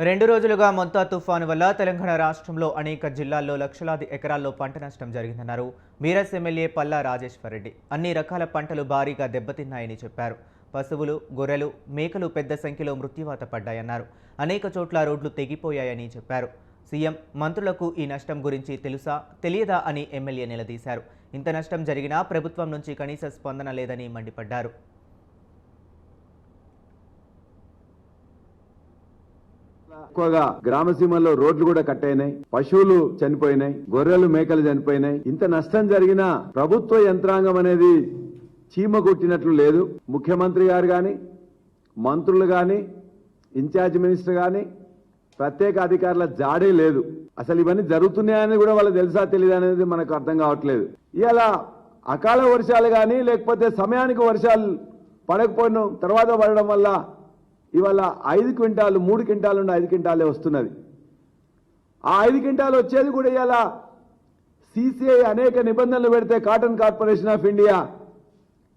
2 రోజులుగా మొంతా తుఫాను వల్ల తెలంగాణ రాష్ట్రంలో అనేక జిల్లాల్లో లక్షలాది ఎకరాల్లో పంట నష్టం జరిగిందన్నారు మీరస్ ఎమ్మెల్యే పల్లా రాజేశ్వర్ రెడ్డి. అన్ని రకాల పంటలు భారీగా దెబ్బతిన్నాయని చెప్పారు. పశువులు, గొర్రెలు, మేకలు పెద్ద సంఖ్యలో మృత్యువాత పడ్డాయన్నారు. అనేక చోట్ల రోడ్లు తెగిపోయాయని చెప్పారు. సీఎం, మంత్రులకు ఈ నష్టం గురించి తెలుసా తెలియదా అని ఎమ్మెల్యే నిలదీశారు. ఇంత నష్టం జరిగినా ప్రభుత్వం నుంచి కనీస స్పందన లేదని మండిపడ్డారు. ఎక్కువగా గ్రామసీమల్లో రోడ్లు కూడా కట్టయినాయి, పశువులు చనిపోయినాయి, గొర్రెలు మేకలు చనిపోయినాయి. ఇంత నష్టం జరిగిన ప్రభుత్వ యంత్రాంగం అనేది చీమ కొట్టినట్లు లేదు. ముఖ్యమంత్రి గారు గాని, మంత్రులు గాని, ఇన్ఛార్జ్ మినిస్టర్ గాని, ప్రత్యేక అధికారుల జాడే లేదు. అసలు ఇవన్నీ జరుగుతున్నాయని కూడా వాళ్ళకి తెలుసా తెలియదు అనేది మనకు అర్థం కావట్లేదు. ఇలా అకాల వర్షాలు కానీ లేకపోతే సమయానికి వర్షాలు పడకపోయిన తర్వాత పడడం వల్ల ఇవాళ 5 క్వింటాలు 3 క్వింటాలు నుండి 5 క్వింటాలే వస్తున్నది. ఆ 5 క్వింటాలు వచ్చేది కూడా ఇవాళ సిసిఐ అనేక నిబంధనలు పెడితే కాటన్ కార్పొరేషన్ ఆఫ్ ఇండియా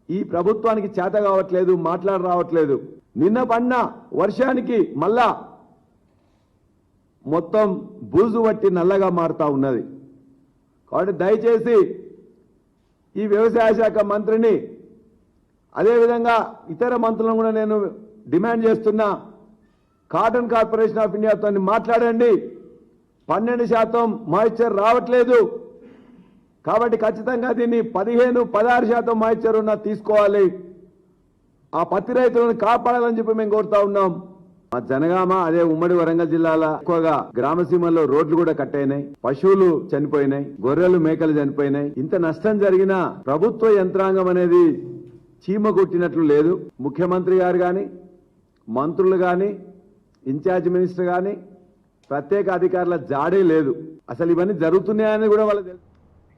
ఈ ప్రభుత్వానికి చేత కావట్లేదు, మాట్లాడ రావట్లేదు. నిన్న పడిన వర్షానికి మళ్ళా మొత్తం బూజు పట్టి నల్లగా మారుతా ఉన్నది. కాబట్టి దయచేసి ఈ వ్యవసాయ శాఖ మంత్రిని, అదేవిధంగా ఇతర మంత్రులను కూడా నేను డిమాండ్ చేస్తున్నా, కాటన్ కార్పొరేషన్ ఆఫ్ ఇండియాతో మాట్లాడండి. 12% మాయిశ్చర్ రావట్లేదు కాబట్టి ఖచ్చితంగా దీన్ని 15-16% మాయిశ్చర్ ఉన్న తీసుకోవాలి. ఆ పత్తి రైతులను కాపాడాలని చెప్పి మేము కోరుతా ఉన్నాం. మా జనగామ, అదే ఉమ్మడి వరంగల్ జిల్లాలో ఎక్కువగా గ్రామసీమల్లో రోడ్లు కూడా కట్టయినాయి, పశువులు చనిపోయినాయి, గొర్రెలు మేకలు చనిపోయినాయి. ఇంత నష్టం జరిగిన ప్రభుత్వ యంత్రాంగం అనేది చీమ కొట్టినట్లు లేదు. ముఖ్యమంత్రి గారు గాని, మంత్రులు గాని, ఇన్ఛార్జ్ మినిస్టర్ గాని, ప్రత్యేక అధికారుల జాడే లేదు. అసలు ఇవన్నీ జరుగుతున్నాయని కూడా వాళ్ళకి తెలుసు.